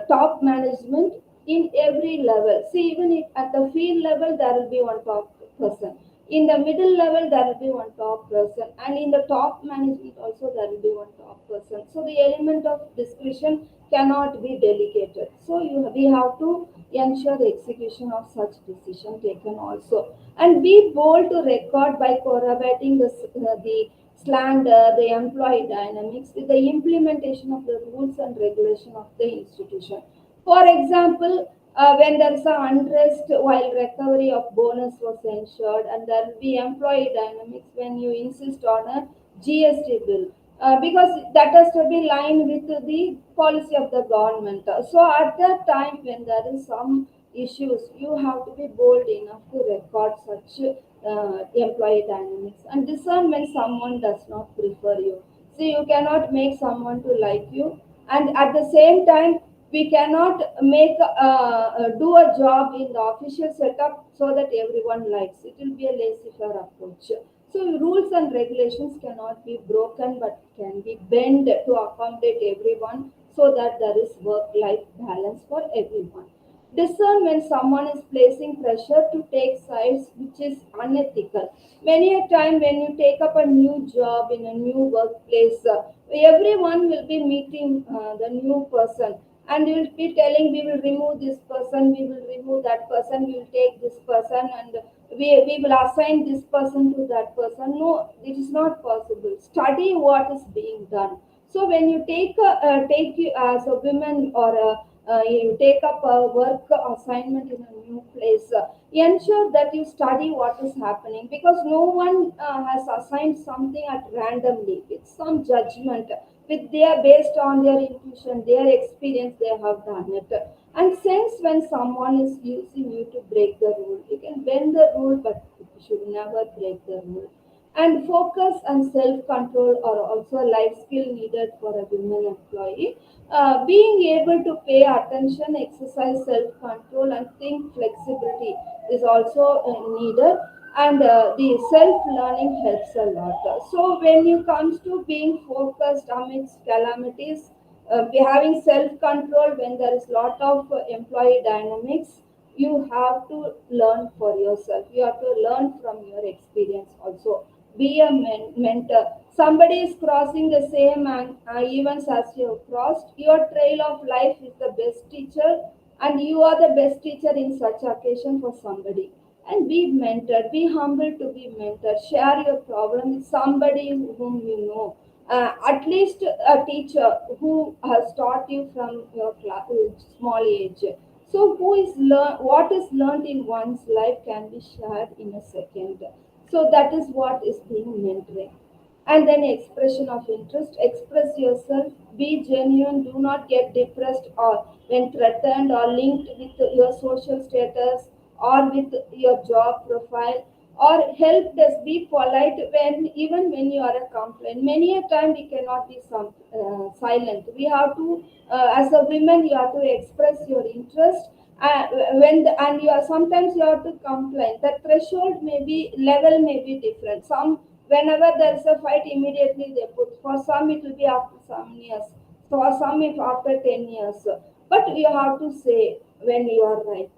top management in every level. See, even if at the field level, there will be one top person. In the middle level, there will be one top person. And in the top management also, there will be one top person. So the element of discretion cannot be delegated. So we have to ensure the execution of such decision taken also. And be bold to record by corroborating the slander, the employee dynamics with the implementation of the rules and regulation of the institution. For example, when there is a unrest while recovery of bonus was ensured, and there will be employee dynamics when you insist on a GST bill, because that has to be lined with the policy of the government. So at that time, when there is some issues, you have to be bold enough to record such employee dynamics and discern when someone does not prefer you. So you cannot make someone to like you, and at the same time we cannot make do a job in the official setup so that everyone likes. It will be a laissez-faire approach. So rules and regulations cannot be broken but can be bent to accommodate everyone so that there is work-life balance for everyone. Discern when someone is placing pressure to take sides, which is unethical. Many a time when you take up a new job in a new workplace, everyone will be meeting the new person, and you will be telling, we will remove this person, we will remove that person, we will take this person, and we will assign this person to that person. No, it is not possible. Study what is being done. So when you take you as a woman, or you take up a work assignment in a new place, ensure that you study what is happening, because no one has assigned something at randomly with some judgment, with their based on their intuition, their experience, they have done it. And since when someone is using you to break the rule, you can bend the rule, but you should never break the rule. And focus and self-control are also a life skill needed for a women employee. Being able to pay attention, exercise self-control, and think flexibility is also needed. And the self-learning helps a lot. So when you comes to being focused amidst calamities, be having self-control when there is lot of employee dynamics, you have to learn for yourself. You have to learn from your experience also. Be a mentor. Somebody is crossing the same events as you have crossed. Your trail of life is the best teacher, and you are the best teacher in such occasion for somebody. And be mentored. Be humble to be mentored. Share your problem with somebody whom you know. At least a teacher who has taught you from your small age. So, what is learned in one's life can be shared in a second. So, that is what is being mentoring. And then expression of interest, express yourself, be genuine, do not get depressed or when threatened or linked with your social status or with your job profile, or help us be polite when even when you are a complaint. Many a time we cannot be silent. We have to, as a woman, you have to express your interest. And you are sometimes you have to complain. The threshold may be level may be different. Some whenever there is a fight, immediately they put. For some, it will be after some years. For some, if after 10 years. But you have to say when you are right,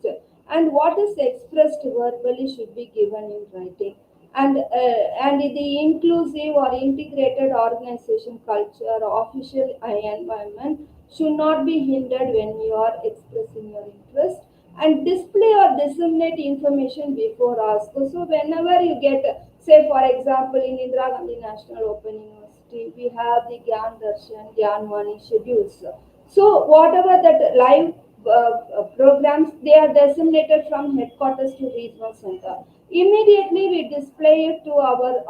and what is expressed verbally should be given in writing. And the inclusive or integrated organization culture or official environment should not be hindered when you are expressing your interest, and display or disseminate information before ask. So whenever you get, say for example, in Indira Gandhi National Open University, we have the Gyan Darshan, Gyan Vani schedules. So whatever that live programs, they are disseminated from headquarters to regional center. Immediately we display it to our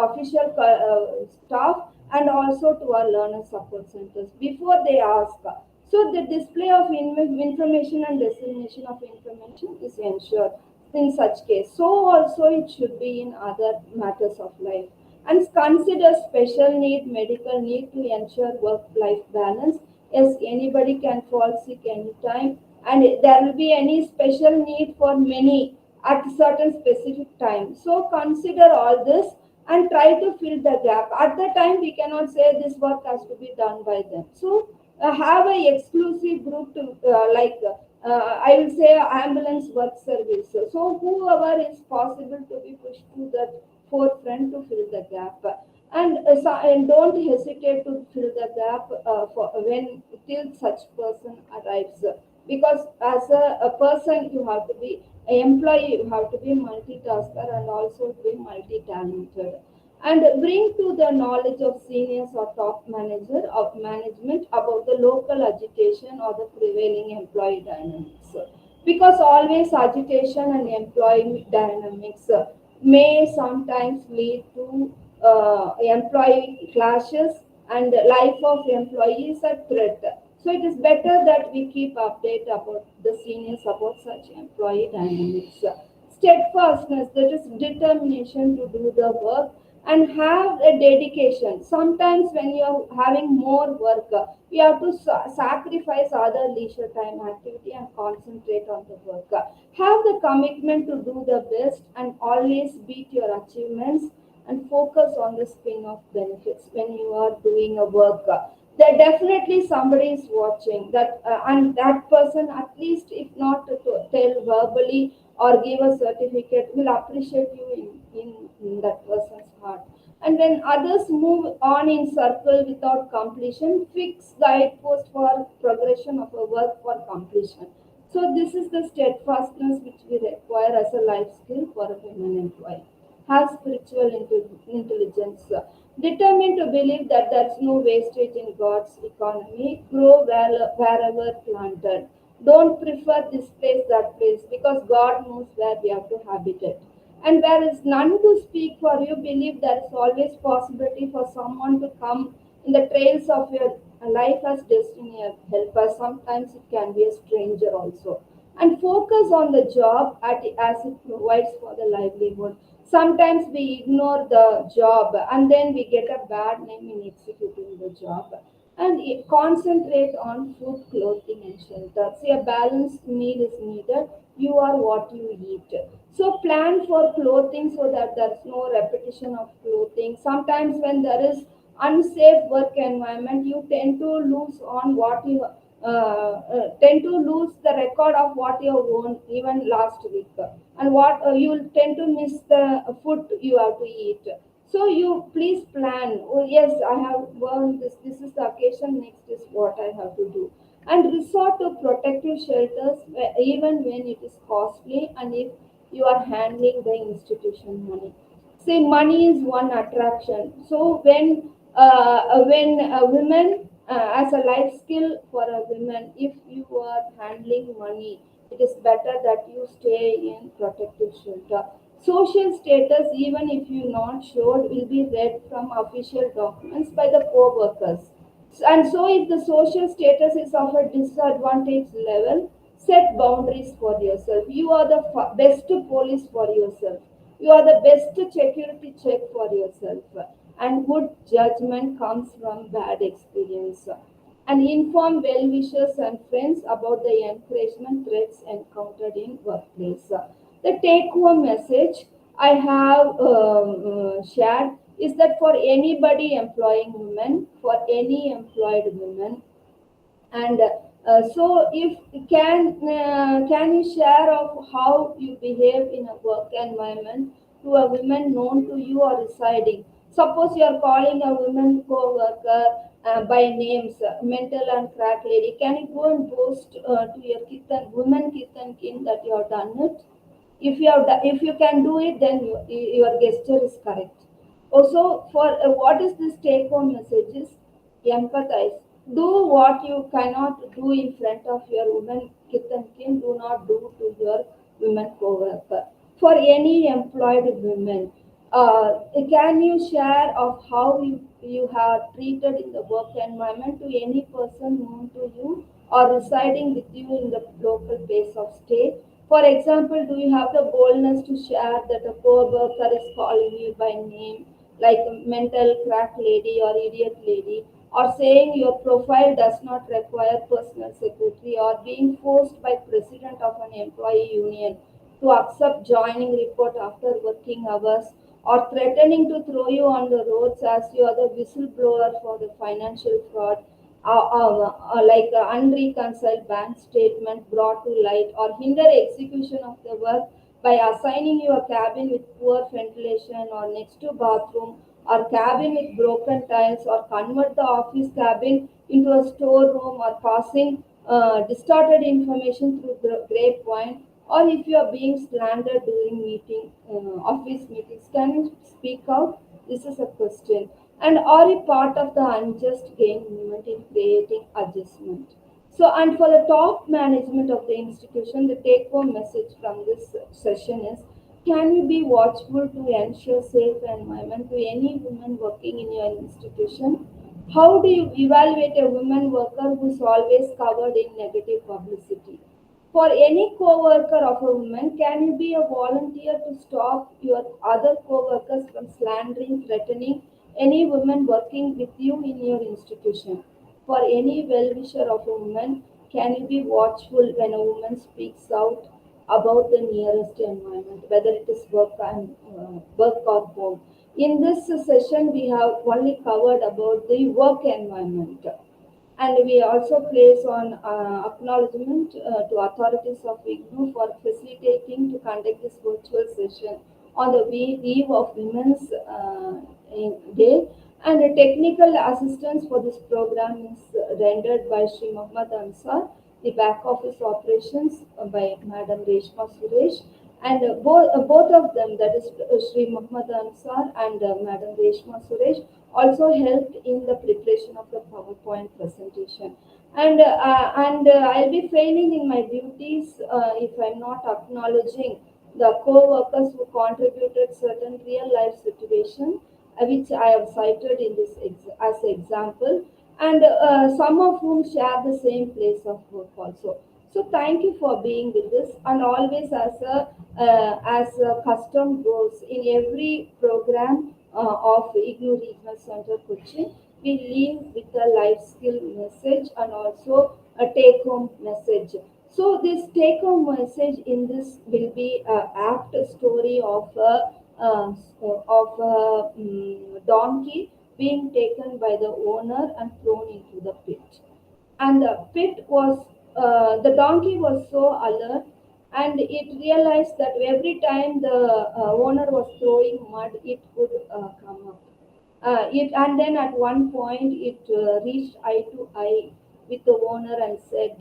official staff and also to our learner support centers before they ask. So the display of information and dissemination of information is ensured in such case. So also it should be in other matters of life. And consider special need, medical need to ensure work-life balance. Yes, anybody can fall sick anytime, and there will be any special need for many at certain specific time. So consider all this and try to fill the gap. At the time, we cannot say this work has to be done by them. So have a exclusive group to I will say ambulance work service. So whoever is possible to be pushed to the forefront to fill the gap. And don't hesitate to fill the gap for when till such person arrives, because as a person you have to be an employee, you have to be multitasker and also be multi-talented, and bring to the knowledge of seniors or top manager of management about the local agitation or the prevailing employee dynamics, because always agitation and employee dynamics may sometimes lead to employee clashes, and life of employees at threat. So it is better that we keep update about the seniors about such employee dynamics. Steadfastness, that is determination to do the work, and have a dedication. Sometimes when you are having more work, you have to sacrifice other leisure time activity and concentrate on the work. Have the commitment to do the best and always beat your achievements, and focus on the spin off benefits when you are doing a work. There definitely somebody is watching that, and that person, at least if not to tell verbally or give a certificate, will appreciate you in that person's heart. And when others move on in circle without completion, fix guidepost for progression of a work for completion. So this is the steadfastness which we require as a life skill for a women employee. Have spiritual intelligence. Determined to believe that there's no wastage in God's economy. Grow wherever planted. Don't prefer this place, that place, because God knows where we have to habitat. And there is none to speak for you, believe there is always possibility for someone to come in the trails of your life as destiny helper. Sometimes it can be a stranger also. And focus on the job as it provides for the livelihood. Sometimes we ignore the job and then we get a bad name in executing the job. And concentrate on food, clothing, and shelter. See, a balanced meal is needed. You are what you eat. So plan for clothing so that there's no repetition of clothing. Sometimes when there is unsafe work environment, you tend to lose on what you tend to lose the record of what you have worn even last week, and what you will tend to miss the food you have to eat. So you please plan. Oh yes, I have worn this. This is the occasion. Next is what I have to do, and resort to protective shelters even when it is costly, and if you are handling the institution money. Say money is one attraction. So when When a women as a life skill for a woman, if you are handling money, it is better that you stay in protective shelter. Social status, even if you not sure, will be read from official documents by the co-workers. And so if the social status is of a disadvantage level, set boundaries for yourself. You are the best police for yourself. You are the best security check for yourself. And good judgment comes from bad experience. And inform well-wishers and friends about the encouragement threats encountered in workplace. The take-home message I have shared is that for anybody employing women, for any employed women, and so, if can you share of how you behave in a work environment to a woman known to you or residing? Suppose you are calling a woman co-worker by names, mental and crack lady. Can you go and boast to your woman kith and kin that you have done it? If you can do it, then your gesture is correct. Also, for what is this take home message is empathize. Do what you cannot do in front of your woman kith and kin, do not do to your women co-worker. For any employed women, can you share of how you have treated in the work environment to any person known to you or residing with you in the local place of stay? For example, do you have the boldness to share that a co-worker is calling you by name, like a mental crack lady or idiot lady, or saying your profile does not require personal secretary, or being forced by president of an employee union to accept joining report after working hours, or threatening to throw you on the roads as you are the whistleblower for the financial fraud, like unreconciled bank statement brought to light, or hinder execution of the work by assigning you a cabin with poor ventilation or next to bathroom, or cabin with broken tiles, or convert the office cabin into a storeroom, or passing distorted information through grapevine, or if you are being slandered during office meetings, can you speak out? This is a question. And are you part of the unjust gain movement in creating adjustment? So, and for the top management of the institution, the take-home message from this session is: can you be watchful to ensure safe environment to any women working in your institution? How do you evaluate a woman worker who is always covered in negative publicity? For any co-worker of a woman, can you be a volunteer to stop your other co-workers from slandering, threatening any woman working with you in your institution? For any well-wisher of a woman, can you be watchful when a woman speaks out about the nearest environment, whether it is work or home? In this session, we have only covered about the work environment, and we also place on acknowledgement to authorities of IGNOU for facilitating to conduct this virtual session on the eve of Women's Day. And the technical assistance for this program is rendered by Sri Muhammad Ansar, the back office operations by Madam Reshma Suresh, and both of them, that is Sri Muhammad Ansar and Madam Reshma Suresh, also helped in the preparation of the PowerPoint presentation. And I'll be failing in my duties if I'm not acknowledging the co-workers who contributed certain real life situation, which I have cited in this as example, and some of whom share the same place of work also. So thank you for being with us, and always as a custom goes in every program of IGNOU Regional Centre Cochin, we leave with a life skill message and also a take home message. So this take home message in this will be a apt story of a donkey being taken by the owner and thrown into the pit. And the donkey was so alert, and it realized that every time the owner was throwing mud, it could come up. And then at one point, it reached eye to eye with the owner and said,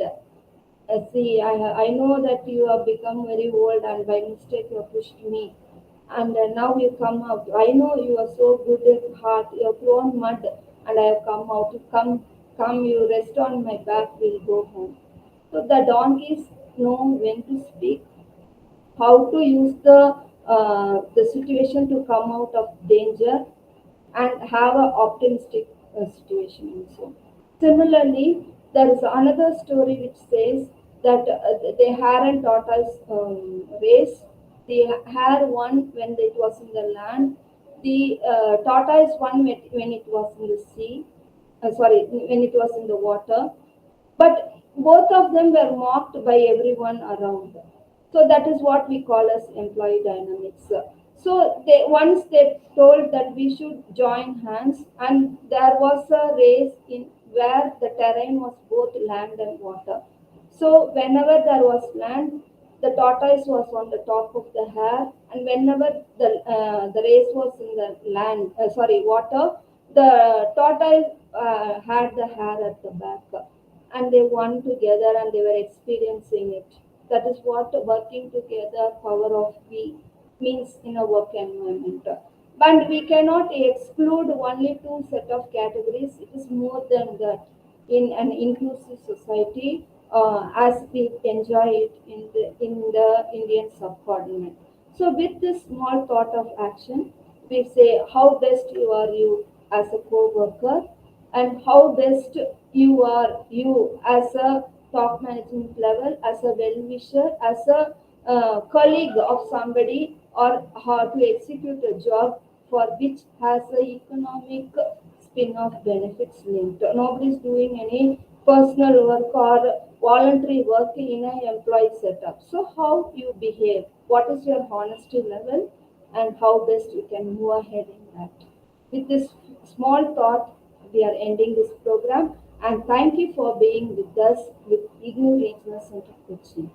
see, I know that you have become very old, and by mistake you have pushed me. and now you come out. I know you are so good at heart. You have thrown mud, and I have come out. Come, you rest on my back. We'll go home. So the donkeys know when to speak, how to use the situation to come out of danger, and have an optimistic situation also. Similarly, there is another story which says that the hare and tortoise race. The hare won when it was in the land. The tortoise won when it was in the sea. Sorry, when it was in the water. But both of them were mocked by everyone around. So that is what we call as employee dynamics. So they once they told that we should join hands, and there was a race in where the terrain was both land and water. So whenever there was land, the tortoise was on the top of the hare, and whenever the race was in the water, the tortoise had the hare at the back, and they won together, and they were experiencing it. That is what working together, power of we means in a work environment. But we cannot exclude only two set of categories. It is more than that in an inclusive society, as we enjoy it in the Indian subcontinent. So, with this small thought of action, we say how best you as a co-worker, and how best you as a top management level, as a well-wisher, as a colleague of somebody, or how to execute a job for which has a economic spin-off benefits linked. Nobody is doing any personal work or voluntary work in an employee setup. So how you behave, what is your honesty level, and how best you can move ahead in that. With this small thought, we are ending this program, and thank you for being with us with IGNOU Regional Centre Cochin.